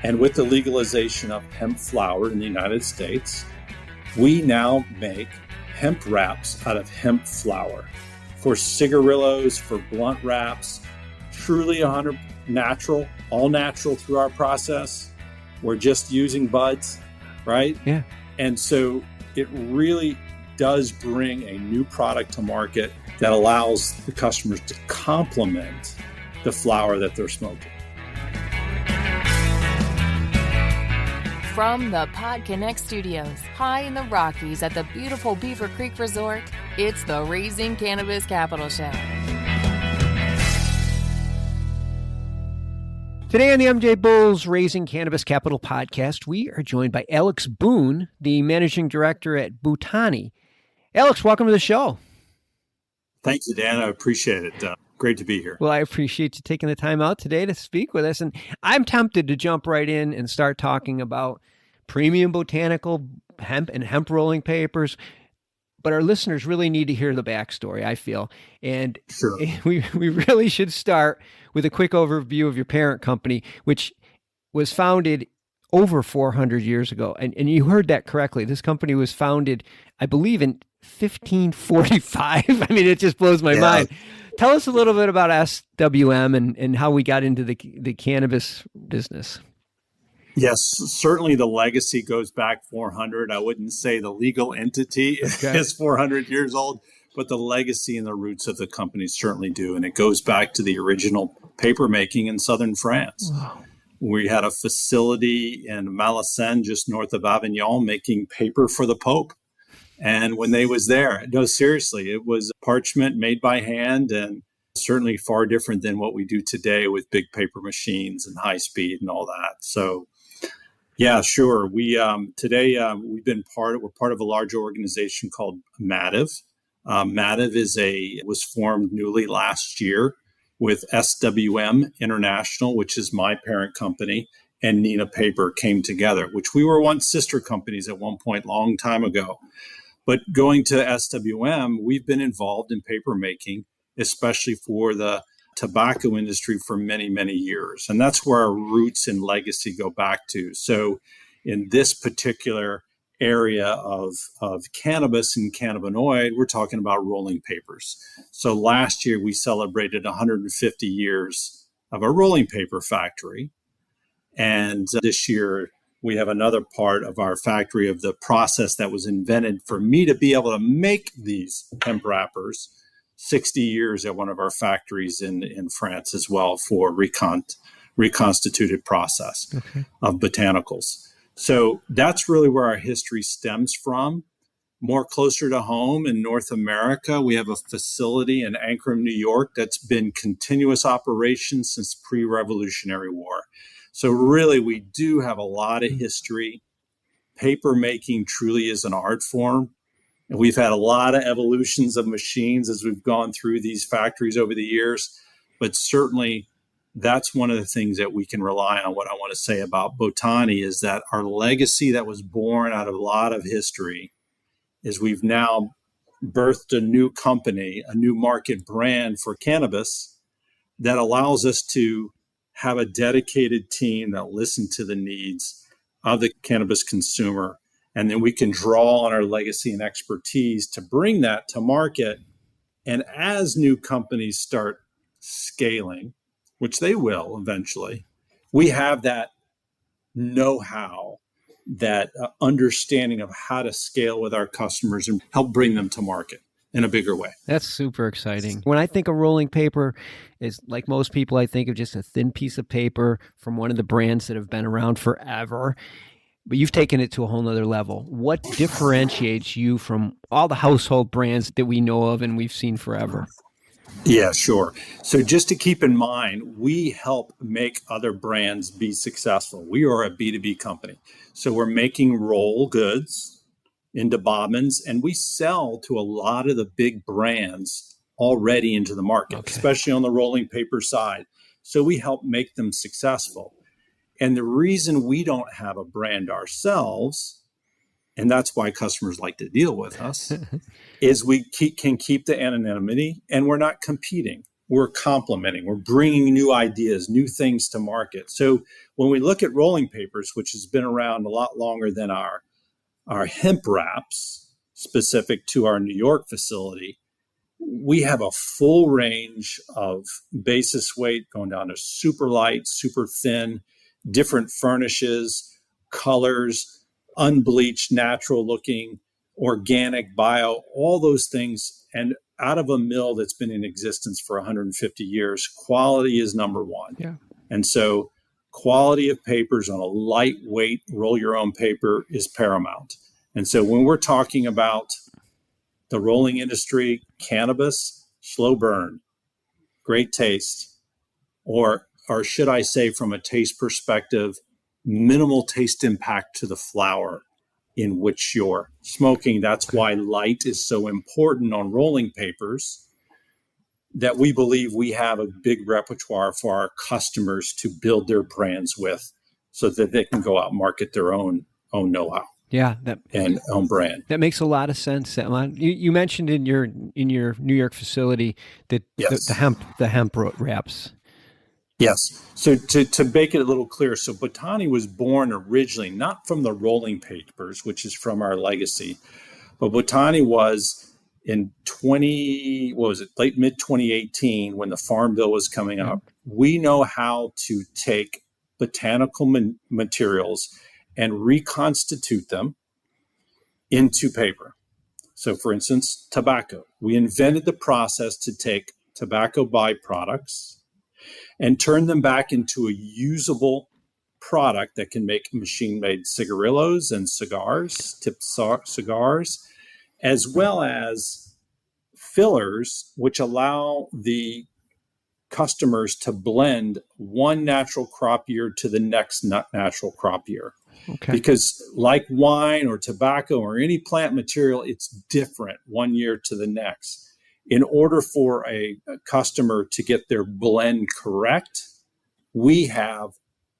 And with the legalization of hemp flower in the United States, we now make hemp wraps out of hemp flower for cigarillos, for blunt wraps, truly 100% natural, all natural through our process. We're just using buds, right? Yeah. And so it really does bring a new product to market that allows the customers to complement the flower that they're smoking. From the PodConx studios, high in the Rockies at the beautiful Beaver Creek Resort, it's the Raising Cannabis Capital Show. Today on the MJ Bulls Raising Cannabis Capital podcast, we are joined by Alex Boone, the managing director at Botani. Alex, welcome to the show. Thank you, Dan. I appreciate it. Great to be here. Well, I appreciate you taking the time out today to speak with us. And I'm tempted to jump right in and start talking about premium botanical hemp and hemp rolling papers. But our listeners really need to hear the backstory, I feel. And sure. we really should start with a quick overview of your parent company, which was founded over 400 years ago. And you heard that correctly. This company was founded, I believe, in 1545. I mean, it just blows my mind. Tell us a little bit about SWM and how we got into the cannabis business. Yes, certainly the legacy goes back 400. I wouldn't say the legal entity is 400 years old, but the legacy and the roots of the company certainly do. And it goes back to the original paper making in southern France. Wow. We had a facility in Malacen, just north of Avignon, making paper for the Pope. And when they was there, no, seriously, it was parchment made by hand and certainly far different than what we do today with big paper machines and high speed and all that. So, yeah, sure. We today we're part of a large organization called Mativ. Mativ was formed newly last year with SWM International, which is my parent company, and Neenah Paper came together, which we were once sister companies at one point, long time ago. But going to SWM, we've been involved in paper making, especially for the tobacco industry for many, many years. And that's where our roots and legacy go back to. So in this particular area of cannabis and cannabinoid, we're talking about rolling papers. So last year, we celebrated 150 years of a rolling paper factory. And this year, we have another part of our factory of the process that was invented for me to be able to make these hemp wrappers 60 years at one of our factories in France as well for reconstituted process of botanicals. So that's really where our history stems from. More closer to home in North America, we have a facility in Ankrum, New York that's been continuous operation since pre-Revolutionary War. So really, we do have a lot of history. Paper making truly is an art form. And we've had a lot of evolutions of machines as we've gone through these factories over the years. But certainly, that's one of the things that we can rely on. What I want to say about Botani is that our legacy that was born out of a lot of history is we've now birthed a new company, a new market brand for cannabis that allows us to have a dedicated team that listen to the needs of the cannabis consumer. And then we can draw on our legacy and expertise to bring that to market. And as new companies start scaling, which they will eventually, we have that know-how, that understanding of how to scale with our customers and help bring them to market in a bigger way. That's super exciting. When I think of rolling paper, is like most people, I think of just a thin piece of paper from one of the brands that have been around forever. But you've taken it to a whole nother level. What differentiates you from all the household brands that we know of and we've seen forever? Yeah, sure. So just to keep in mind, we help make other brands be successful. We are a B2B company. So we're making roll goods into bobbins, and we sell to a lot of the big brands already into the market, especially on the rolling paper side. So we help make them successful. And the reason we don't have a brand ourselves, and that's why customers like to deal with us, is we can keep the anonymity, and we're not competing. we're complementing, we're bringing new ideas, new things to market. So when we look at rolling papers, which has been around a lot longer than our hemp wraps specific to our New York facility, we have a full range of basis weight going down to super light, super thin, different furnishes, colors, unbleached, natural looking, organic, bio, all those things. And out of a mill that's been in existence for 150 years, quality is number one. Yeah. And so quality of papers on a lightweight roll your own paper is paramount. And so when we're talking about the rolling industry, cannabis, slow burn, great taste, or should I say from a taste perspective, minimal taste impact to the flower in which you're smoking. That's why light is so important on rolling papers, that we believe we have a big repertoire for our customers to build their brands with, so that they can go out and market their own know-how. Yeah, and own brand. That makes a lot of sense. You mentioned in your New York facility that yes. the hemp wraps. Yes. So to make it a little clearer, so Botani was born originally not from the rolling papers, which is from our legacy, but Botani was in late mid 2018 when the Farm Bill was coming up. We know how to take botanical materials and reconstitute them into paper. So for instance, tobacco. We invented the process to take tobacco byproducts and turn them back into a usable product that can make machine-made cigarillos and cigars, cigars, as well as fillers, which allow the customers to blend one natural crop year to the next natural crop year. Okay. Because like wine or tobacco or any plant material, it's different one year to the next. In order for a customer to get their blend correct,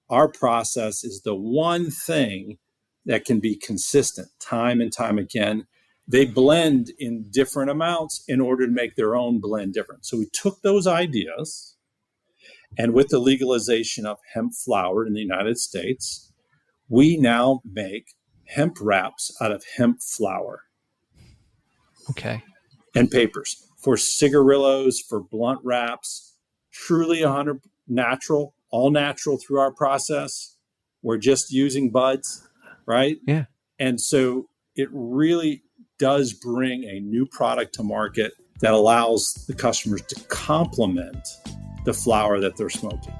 our process is the one thing that can be consistent time and time again. They blend in different amounts in order to make their own blend different. So we took those ideas, and with the legalization of hemp flower in the United States, we now make hemp wraps out of hemp flower. Okay. And papers for cigarillos, for blunt wraps, truly 100% natural, all natural through our process. We're just using buds, right? Yeah. And so it really does bring a new product to market that allows the customers to complement the flower that they're smoking.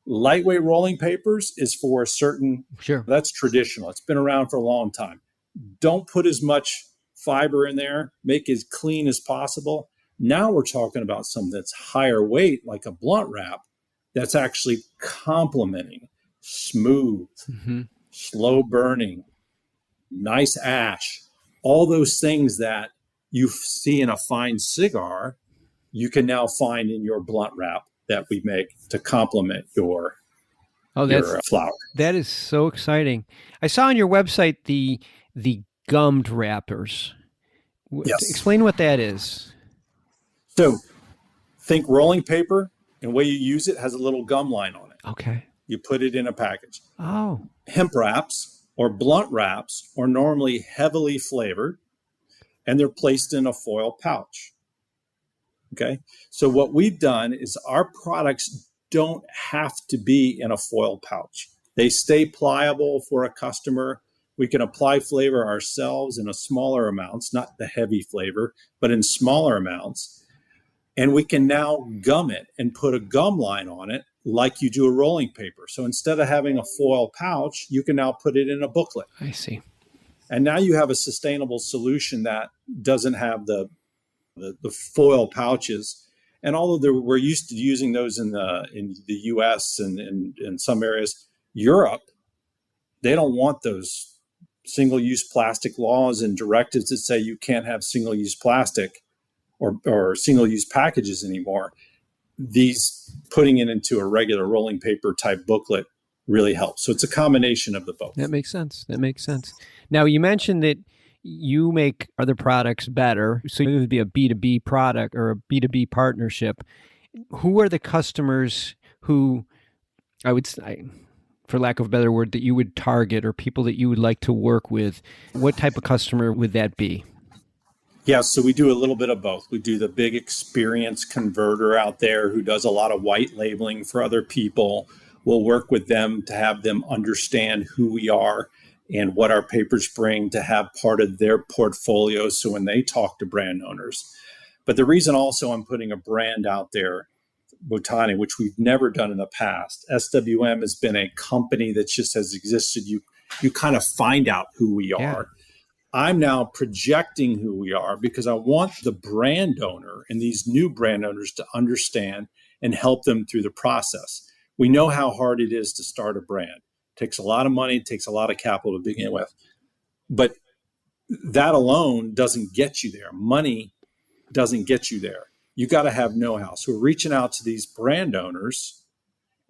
Lightweight rolling papers is for a certain, that's traditional. It's been around for a long time. Don't put as much fiber in there, make it as clean as possible. Now we're talking about something that's higher weight, like a blunt wrap, that's actually complementing smooth, slow burning, nice ash, all those things that you see in a fine cigar, you can now find in your blunt wrap that we make to complement your flower. That is so exciting. I saw on your website the gummed wrappers. Yes. Explain what that is. So think rolling paper, and the way you use it has a little gum line on it. Okay. You put it in a package. Oh. Hemp wraps or blunt wraps are normally heavily flavored, and they're placed in a foil pouch. Okay. So what we've done is our products don't have to be in a foil pouch. They stay pliable for a customer. We can apply flavor ourselves in a smaller amounts, not the heavy flavor, but in smaller amounts. And we can now gum it and put a gum line on it like you do a rolling paper. So instead of having a foil pouch, you can now put it in a booklet. I see. And now you have a sustainable solution that doesn't have the foil pouches. And although we're used to using those in the U.S. and in some areas, Europe, they don't want those single-use plastic laws and directives that say you can't have single-use plastic or single-use packages anymore. These putting it into a regular rolling paper type booklet really helps. So it's a combination of the both. That makes sense. Now, you mentioned that you make other products better. So it would be a B2B product or a B2B partnership. Who are the customers who I would say, for lack of a better word, that you would target or people that you would like to work with? What type of customer would that be? Yeah, so we do a little bit of both. We do the big experience converter out there who does a lot of white labeling for other people. We'll work with them to have them understand who we are and what our papers bring to have part of their portfolio. So when they talk to brand owners. But the reason also I'm putting a brand out there, Botani, which we've never done in the past. SWM has been a company that just has existed. You kind of find out who we are. Yeah. I'm now projecting who we are because I want the brand owner and these new brand owners to understand and help them through the process. We know how hard it is to start a brand. It takes a lot of money, it takes a lot of capital to begin with. But that alone doesn't get you there. Money doesn't get you there. You got to have know-how. So we're reaching out to these brand owners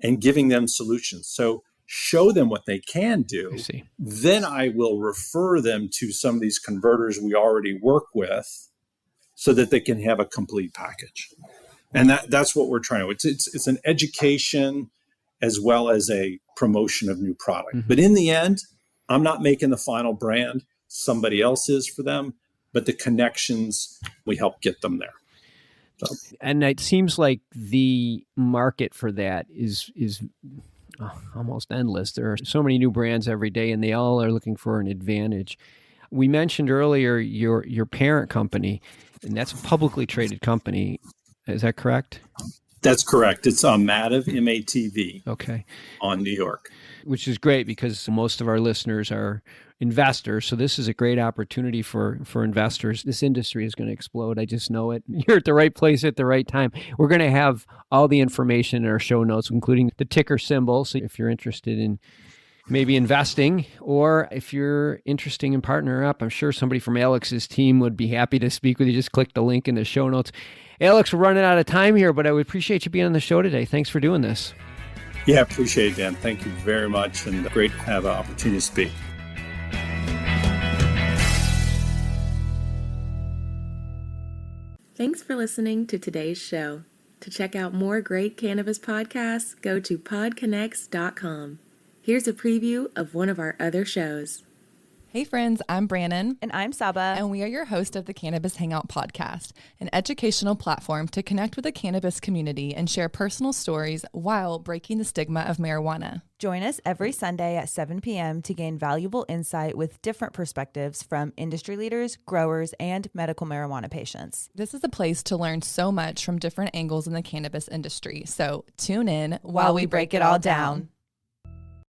and giving them solutions. So show them what they can do. Then I will refer them to some of these converters we already work with so that they can have a complete package. And that's what we're trying to. It's an education as well as a promotion of new product. Mm-hmm. But in the end, I'm not making the final brand. Somebody else is for them. But the connections, we help get them there. So. And it seems like the market for that is almost endless. There are so many new brands every day, and they all are looking for an advantage. We mentioned earlier your parent company, and that's a publicly traded company. Is that correct? That's correct. It's Mativ, MATV. Okay. On New York. Which is great because most of our listeners are investors. So this is a great opportunity for investors. This industry is going to explode. I just know it. You're at the right place at the right time. We're going to have all the information in our show notes, including the ticker symbol. So if you're interested in maybe investing, or if you're interested in partnering up, I'm sure somebody from Alex's team would be happy to speak with you. Just click the link in the show notes. Alex, we're running out of time here, but I would appreciate you being on the show today. Thanks for doing this. Yeah, appreciate it, Dan. Thank you very much. And great to have an opportunity to speak. Thanks for listening to today's show. To check out more great cannabis podcasts, go to PodConx.com. Here's a preview of one of our other shows. Hey friends, I'm Brannon. And I'm Saba. And we are your host of the Cannabis Hangout podcast, an educational platform to connect with the cannabis community and share personal stories while breaking the stigma of marijuana. Join us every Sunday at 7 p.m. to gain valuable insight with different perspectives from industry leaders, growers, and medical marijuana patients. This is a place to learn so much from different angles in the cannabis industry. So tune in while we break it all down.